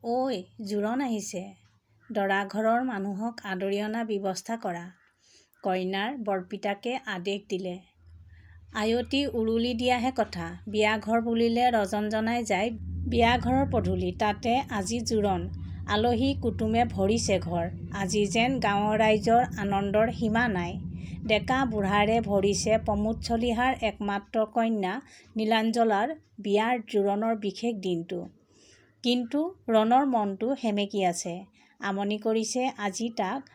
ঐ জোৰণ আহিছে। দৰা ঘৰৰ মানুহক আদৰি অনা ব্যৱস্থা কৰা। কইনাৰ বৰপিতাকে আদেশ দিলে। আয়তী উৰুলি দিয়াহে কথা। বিয়া ঘৰ বুলিলে ৰজন জনাই যায় বিয়া ঘৰৰ পদূলি। তাতে আজি জোৰণ। আলহী কুটুমে ভৰিছে ঘৰ। আজি যেন গাঁৱৰ ৰাইজৰ আনন্দৰ সীমা নাই। ডেকা বুঢ়াৰে ভৰিছে প্ৰমোদ চলিহাৰ একমাত্ৰ কন্যা নীলাঞ্জলাৰ বিয়াৰ জোৰণৰ বিশেষ দিনটো। কিন্তু ৰণৰ মনটো সেমেকি আছে। আমনি কৰিছে আজি তাক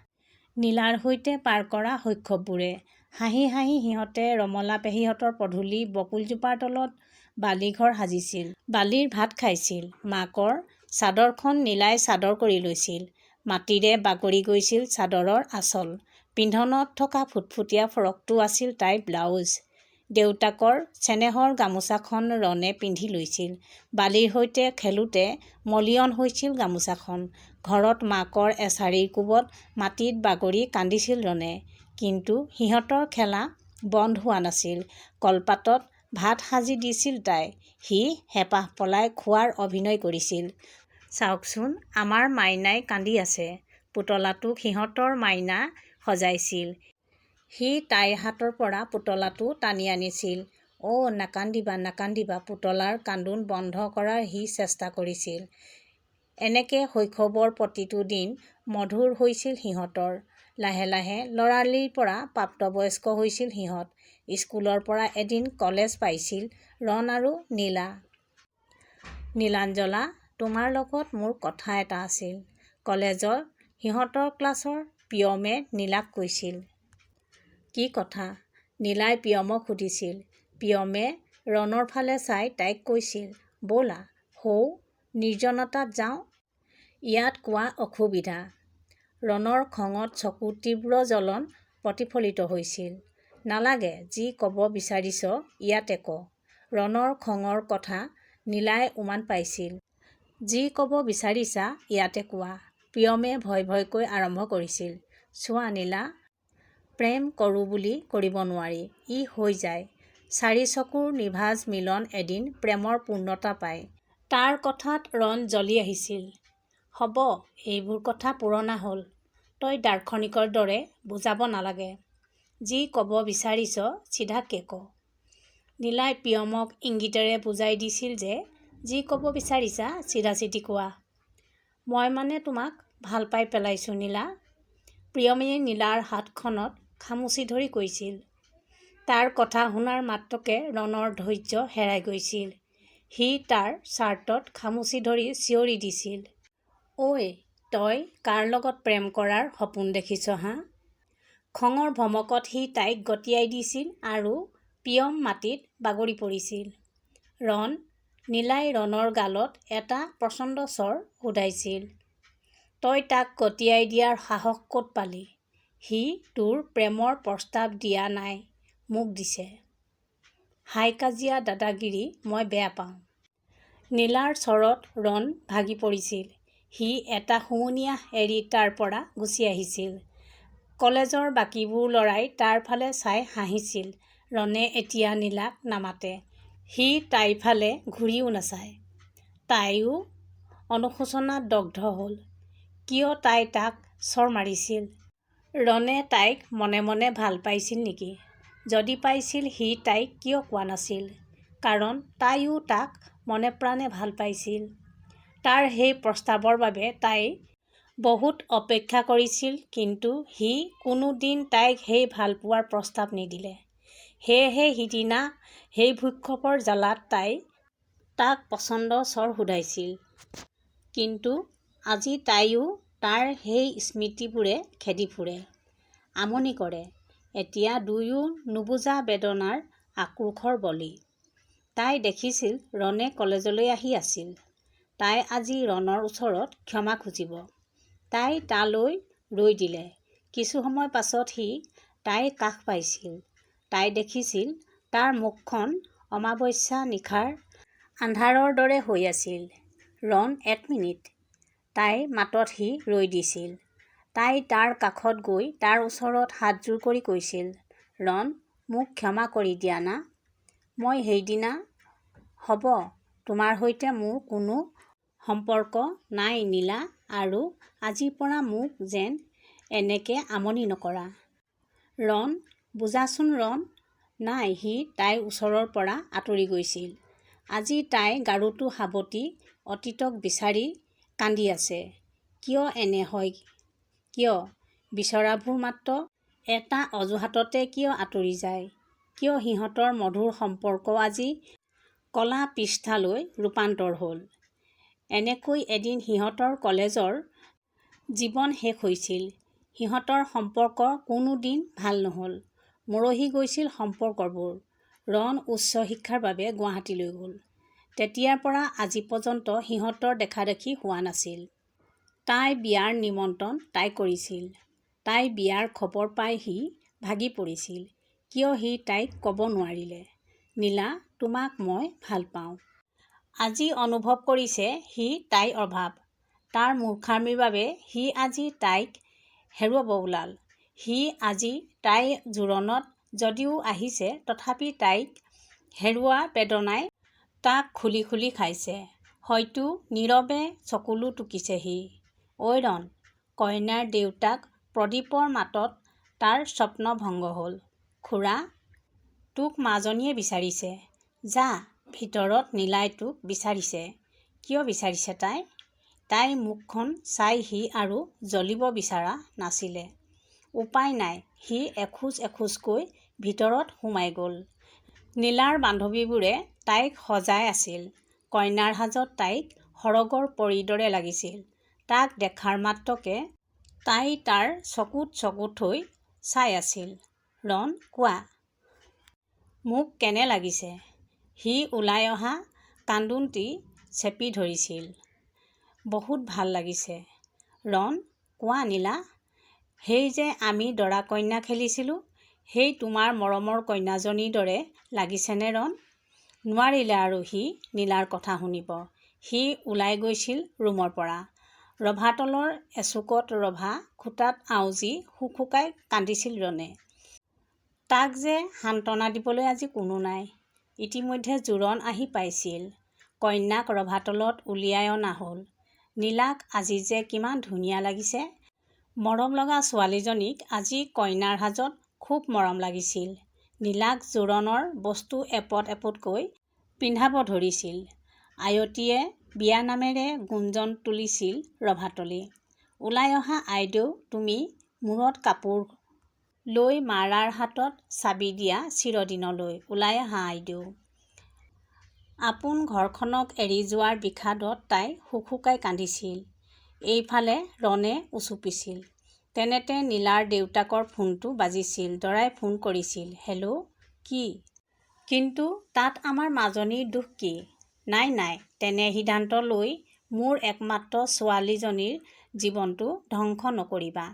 নীলাৰ সৈতে পাৰ কৰা শৈশৱবোৰে। হাঁহি হাঁহি সিহঁতে ৰমলা পেহীহঁতৰ পদূলি বকুলজোপাৰ তলত বালিঘৰ সাজিছিল। বালিৰ ভাত খাইছিল। মাকৰ চাদৰখন নীলাই চাদৰ কৰি লৈছিল। মাটিৰে বাগৰি গৈছিল চাদৰৰ আঁচল। পিন্ধনত থকা ফুটফুটীয়া ফৰকটো আছিল তাইৰ ব্লাউজ। দেউতাকৰ চেনেহৰ গামোচাখন ৰণে পিন্ধি লৈছিল। বালিৰ সৈতে খেলোঁতে মলিয়ন হৈছিল গামোচাখন। ঘৰত মাকৰ এছাৰিৰ কোবত মাটিত বাগৰি কান্দিছিল ৰণে। কিন্তু সিহঁতৰ খেলা বন্ধ হোৱা নাছিল। কলপাতত ভাত সাজি দিছিল তাই। সি হেঁপাহ পলাই খোৱাৰ অভিনয় কৰিছিল। চাওকচোন আমাৰ মাইনাই কান্দি আছে। পুতলাটোক সিহঁতৰ মাইনা সজাইছিল। সি তাইৰ হাতৰ পৰা পুতলাটো টানি আনিছিল। নাকান্দিবা নাকান্দিবা পুতলাৰ কান্দোন বন্ধ কৰাৰ সি চেষ্টা কৰিছিল। এনেকে শৈশৱৰ প্ৰতিটো দিন মধুৰ হৈছিল সিহঁতৰ। লাহে লাহে ল'ৰালিৰ পৰা প্ৰাপ্তবয়স্ক হৈছিল সিহঁত। স্কুলৰ পৰা এদিন কলেজ পাইছিল ৰণ আৰু নীলা। নীলাঞ্জলা তোমাৰ লগত মোৰ কথা এটা আছিল। কলেজত সিহঁতৰ ক্লাছৰ প্ৰিয়মে নীলাক কৈছিল। কি কথা? নীলাই প্ৰিয়মক সুধিছিল। প্ৰিয়মে ৰণৰ ফালে চাই তাইক কৈছিল, ব'লা সৌ নিৰ্জনতাত যাওঁ। ইয়াত কোৱা অসুবিধা। ৰণৰ খঙত চকুৰ তীব্ৰ জ্বলন প্ৰতিফলিত হৈছিল। নালাগে, যি ক'ব বিচাৰিছ ইয়াতে ক'। ৰণৰ খঙৰ কথা নীলাই উমান পাইছিল। যি ক'ব বিচাৰিছা ইয়াতে কোৱা। প্ৰিয়মে ভয় ভয়কৈ আৰম্ভ কৰিছিল। চোৱা নীলা, প্ৰেম কৰোঁ বুলি কৰিব নোৱাৰি। ই হৈ যায়। চাৰি চকুৰ নিভাঁজ মিলন এদিন প্ৰেমৰ পূৰ্ণতা পায়। তাৰ কথাত ৰণ জ্বলি আহিছিল। হ'ব, এইবোৰ কথা পুৰণা হ'ল। তই দাৰ্শনিকৰ দৰে বুজাব নালাগে। যি ক'ব বিচাৰিছ চিধাকে ক'। নীলাই প্ৰিয়মক ইংগিতেৰে বুজাই দিছিল যে যি ক'ব বিচাৰিছা চিধাচিধি কোৱা। মই মানে তোমাক ভাল পাই পেলাইছোঁ নীলা। প্ৰিয়মে নীলাৰ হাতখনত খামুচি ধৰি কৈছিল। তাৰ কথা শুনাৰ মাত্ৰকে ৰণৰ ধৈৰ্য হেৰাই গৈছিল। সি তাৰ ছাৰ্টত খামুচি ধৰি চিঞৰি দিছিল, ঐ তই কাৰ লগত প্ৰেম কৰাৰ সপোন দেখিছ হাঁ? খঙৰ ভমকত সি তাইক গতিয়াই দিছিল আৰু প্ৰিয়ম মাটিত বাগৰি পৰিছিল। ৰণ, নীলাই ৰণৰ গালত এটা প্ৰচণ্ড চৰ শুধাইছিল। তই তাক গতিয়াই দিয়াৰ সাহস ক'ত পালি? সি তোৰ প্ৰেমৰ প্ৰস্তাৱ দিয়া নাই, মোক দিছে। হাই কাজিয়া দাদাগিৰি মই বেয়া পাওঁ। নীলাৰ চৰত ৰণ ভাগি পৰিছিল। সি এটা হুমুনিয়াহ এৰি তাৰ পৰা গুচি আহিছিল। কলেজৰ বাকীবোৰ ল'ৰাই তাৰ ফালে চাই হাঁহিছিল। ৰণে এতিয়া নীলাক নামাতে। সি তাইৰ ফালে ঘূৰিও নাচায়। তাইও অনুশোচনাত দগ্ধ হ'ল। কিয় তাই তাক চৰ মাৰিছিল? ৰণে তাইক মনে মনে ভাল পাইছিল নেকি? যদি পাইছিল সি তাইক কিয় কোৱা নাছিল? কাৰণ তাইও তাক মনে প্ৰাণে ভাল পাইছিল। তাৰ সেই প্ৰস্তাৱৰ বাবে তাই বহুত অপেক্ষা কৰিছিল। কিন্তু সি কোনো দিন তাইক সেই ভালপোৱাৰ প্ৰস্তাৱ নিদিলে। সেয়েহে সিদিনা সেই ভূক্ষেপৰ জ্বালাত তাই তাক প্ৰচণ্ড চৰ শুধাইছিল। কিন্তু আজি তাইও তাৰ সেই স্মৃতিবোৰে খেদি ফুৰে। আমনি কৰে। এতিয়া দুয়ো নুবুজা বেদনাৰ আক্ৰোশৰ বলি। তাই দেখিছিল ৰণে কলেজলৈ আহি আছিল। তাই আজি ৰণৰ ওচৰত ক্ষমা খুজিব। তাই তালৈ ৰৈ দিলে। কিছু সময় পাছত সি তাইৰ কাষ পাইছিল। তাই দেখিছিল তাৰ মুখখন অমাৱস্যা নিশাৰ আন্ধাৰৰ দৰে হৈ আছিল। ৰণ এক মিনিট। তাইৰ মাতত সি ৰৈ দিছিল। তাই তাৰ কাষত গৈ তাৰ ওচৰত হাতজোৰ কৰি কৈছিল, ৰণ মোক ক্ষমা কৰি দিয়া না। মই সেইদিনা হ'ব তোমাৰ সৈতে মোৰ কোনো সম্পৰ্ক নাই নীলা, আৰু আজিৰ পৰা মোক যেন এনেকে আমনি নকৰা। ৰণ, বুজাচোন ৰণ। নাই, সি তাইৰ ওচৰৰ পৰা আঁতৰি গৈছিল। আজি তাই গাৰুটো সাৱটি অতীতক বিচাৰি কান্দি আছে। কিয় এনে হয়? কিয়? বিচৰাবোৰ মাত্ৰ এটা অজুহাততে কিয় আঁতৰি যায়? কিয় সিহঁতৰ মধুৰ সম্পৰ্ক আজি কলা পৃষ্ঠালৈ ৰূপান্তৰ হ'ল? এনেকৈ এদিন সিহঁতৰ কলেজৰ জীৱন শেষ হৈছিল। সিহঁতৰ সম্পৰ্ক কোনো দিন ভাল নহ'ল। মৰহি গৈছিল সম্পৰ্কবোৰ। ৰণ উচ্চ শিক্ষাৰ বাবে গুৱাহাটীলৈ গ'ল। তেতিয়াৰ পৰা আজি পৰ্যন্ত সিহঁতৰ দেখাদেখি হোৱা নাছিল। তাই বিয়াৰ নিমন্ত্ৰণ তাই কৰিছিল। তাই বিয়াৰ খবৰ পাই সি ভাগি পৰিছিল। কিয় সি তাইক ক'ব নোৱাৰিলে, নীলা, তোমাক মই ভাল পাওঁ। আজি অনুভৱ কৰিছে সি তাইৰ অভাৱ। তাৰ মূৰ্খামিৰ বাবে সি আজি তাইক হেৰুৱাব ওলাল। সি আজি তাইৰ জোৰণত যদিও আহিছে, তথাপি তাইক হেৰুওৱা বেদনাই তাক খুলি খুলি খাইছে। হয়তো নীৰৱে চকুলো টুকিছে সি। ঐ ৰণ, কইনাৰ দেউতাক প্ৰদীপৰ মাতত তাৰ স্বপ্ন ভংগ হ'ল। খুৰা, তোক মাজনীয়ে বিচাৰিছে। যা, ভিতৰত নীলাই তোক বিচাৰিছে। কিয় বিচাৰিছে তাই? তাইৰ মুখখন চাই সি আৰু জ্বলিব বিচৰা নাছিলে। উপায় নাই, সি এখোজ এখোজকৈ ভিতৰত সোমাই গ'ল। নীলাৰ বান্ধৱীবোৰে তাইক সজাই আছিল। কইনাৰ সাজত তাইক সৰগৰ পৰীৰ দৰে লাগিছিল। তাক দেখাৰ মাত্ৰকে তাই তাৰ চকুত চকু থৈ চাই আছিল। ৰণ, কোৱা, মোক কেনে লাগিছে? সি ওলাই অহা কান্দোনটি চেপি ধৰিছিল। বহুত ভাল লাগিছে। ৰণ, কোৱা নীলা, সেই যে আমি দৰা কইনা খেলিছিলোঁ, সেই তোমাৰ মৰমৰ কইনাজনীৰ দৰে লাগিছেনে ৰণ? নোৱাৰিলে আৰু সি নীলাৰ কথা শুনিব। সি ওলাই গৈছিল ৰুমৰ পৰা। ৰভাতলৰ এচুকত ৰভা খুটাত আউজি হুকহুকাই কান্দিছিল ৰণে। তাক যে সান্তনা দিবলৈ আজি কোনো নাই। ইতিমধ্যে জোৰণ আহি পাইছিল। কন্যাক ৰভাতলত উলিয়াই অনা হ'ল। নীলাক আজি যে কিমান ধুনীয়া লাগিছে। মৰম লগা ছোৱালীজনীক আজি কইনাৰ সাজত খুব মৰম লাগিছিল। নীলাক জোৰণৰ বস্তু এপদ এপদকৈ পিন্ধাব ধৰিছিল। আয়তীয়ে বিয়া নামেৰে গুঞ্জন তুলিছিল ৰভাতলি। ওলাই অহা আইদেউ, তুমি মূৰত কাপোৰ লৈ মাৰাৰ হাতত চাবি দিয়া চিৰদিনলৈ। ওলাই আহা আইদেউ। আপোন ঘৰখনক এৰি যোৱাৰ বিষাদত তাই হুকহুকাই কান্দিছিল। এইফালে ৰণে উচুপিছিল। তেনেতে নীলাৰ দেউতাকৰ ফোনটো বাজিছিল। দৰাই ফোন কৰিছিল। হেল্ল', কি? কিন্তু তাত আমাৰ মাজনীৰ দোষ কি? নাই নাই, তেনে সিদ্ধান্ত লৈ মোৰ একমাত্ৰ ছোৱালীজনীৰ জীৱনটো ধ্বংস নকৰিবা।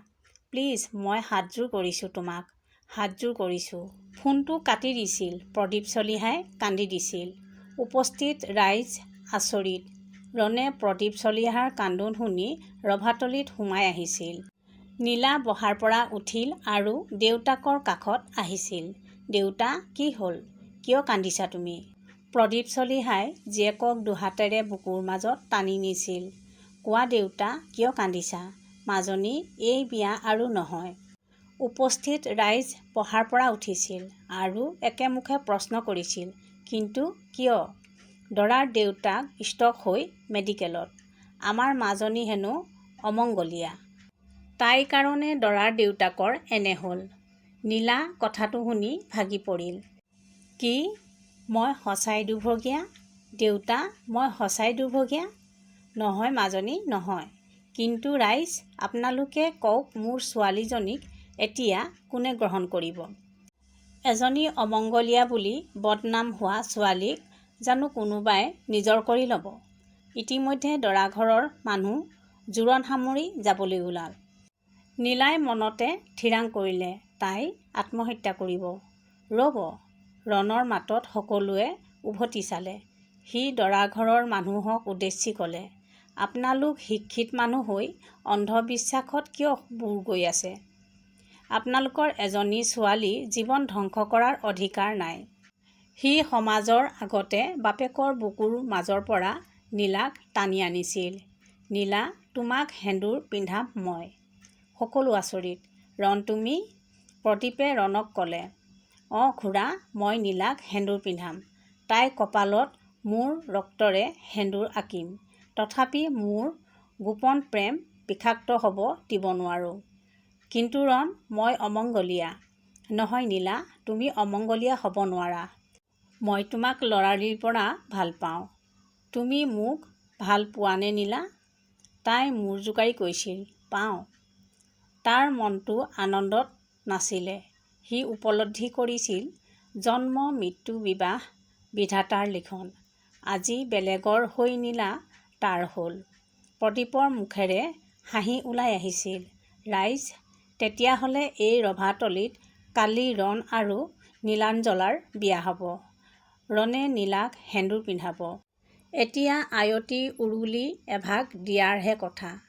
প্লিজ, মই হাতযোৰ কৰিছোঁ তোমাক, হাতযোৰ কৰিছোঁ। ফোনটো কাটি দিছিল। প্ৰদীপ চলিহাই কান্দি দিছিল। উপস্থিত ৰাইজ আচৰিত। ৰণে প্ৰদীপ চলিহাৰ কান্দোন শুনি ৰভাতলিত সোমাই আহিছিল। নীলা বহাৰ পৰা উঠিল আৰু দেউতাকৰ কাষত আহিছিল। দেউতা, কি হ'ল? কিয় কান্দিছা তুমি? প্ৰদীপ চলিহাই জীয়েকক দুহাতেৰে বুকুৰ মাজত টানি নিছিল। কোৱা দেউতা, কিয় কান্দিছা? মাজনী, এই বিয়া আৰু নহয়। উপস্থিত ৰাইজ বহাৰ পৰা উঠিছিল আৰু একেমুখে প্ৰশ্ন কৰিছিল। কিন্তু কিয়? দৰাৰ দেউতাক ষ্ট্ৰক হৈ মেডিকেলত। আমাৰ মাজনী হেনো অমংগলীয়া। তাইৰ কাৰণে দৰাৰ দেউতাকৰ এনে হ'ল। নীলা কথাটো শুনি ভাগি পৰিল। কি? মই সঁচাই দুৰ্ভগীয়া? দেউতা, মই সঁচাই দুৰ্ভগীয়া? নহয় মাজনী, নহয়। কিন্তু ৰাইজ, আপোনালোকে কওক, মোৰ ছোৱালীজনীক এতিয়া কোনে গ্ৰহণ কৰিব? এজনী অমংগলীয়া বুলি বদনাম হোৱা ছোৱালীক জানো কোনোবাই নিজৰ কৰি ল'ব? ইতিমধ্যে দৰাঘৰৰ মানুহ জোৰণ সামৰি যাবলৈ ওলাল। নীলাই মনতে থিৰাং কৰিলে তাই আত্মহত্যা কৰিব। ৰ'ব, ৰণৰ মাতত সকলোৱে উভতি চালে। সি দৰাঘৰৰ মানুহক উদ্দেশ্যি ক'লে, আপোনালোক শিক্ষিত মানুহ হৈ অন্ধবিশ্বাসত কিয় বুৰ গৈ আছে? আপোনালোকৰ এজনী ছোৱালীৰ জীৱন ধ্বংস কৰাৰ অধিকাৰ নাই। সি সমাজৰ আগতে বাপেকৰ বুকুৰ মাজৰ পৰা নীলাক টানি আনিছিল। নীলা, তোমাক সেন্দুৰ পিন্ধাম মই। সকলো আচৰিত। ৰণ তুমি? প্ৰদীপে ৰণক ক'লে, অঁ খুৰা, মই নীলাক সেন্দুৰ পিন্ধাম। তাই কপালত মোৰ ৰক্তৰে সেন্দুৰ আঁকিম। তথাপি মোৰ গোপন প্ৰেম বিষাক্ত হ'ব দিব নোৱাৰোঁ। কিন্তু ৰণ, মই অমংগলীয়া। নহয় নীলা, তুমি অমংগলীয়া হ'ব নোৱাৰা। মই তোমাক ল'ৰালিৰ পৰা ভাল পাওঁ। তুমি মোক ভাল পোৱানে নীলা? তাই মূৰ জোকাৰি কৈছিল, পাওঁ। তাৰ মনটো আনন্দত নাছিলে। সি উপলব্ধি কৰিছিল, জন্ম মৃত্যু বিবাহ বিধাতাৰ লিখন। আজি বেলেগৰ হৈ নীলা তাৰ হ'ল। প্ৰদীপৰ মুখেৰে হাঁহি ওলাই আহিছিল। ৰাইজ, তেতিয়াহ'লে এই ৰভাতলিত কালি ৰণ আৰু নীলাঞ্জলাৰ বিয়া হ'ব। ৰণে নীলাক সেন্দুৰ পিন্ধাব। এতিয়া আয়তী উৰুলি এভাগ দিয়াৰহে কথা।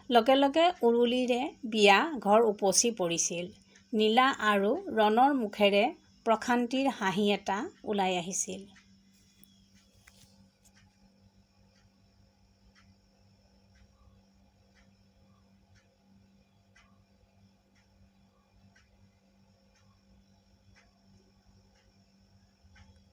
লগে লগে উৰুলিৰে বিয়া ঘৰ উপচি পৰিছিল। নীলা আৰু ৰণৰ মুখেৰে প্ৰশান্তিৰ হাঁহি এটা ওলাই আহিছিল।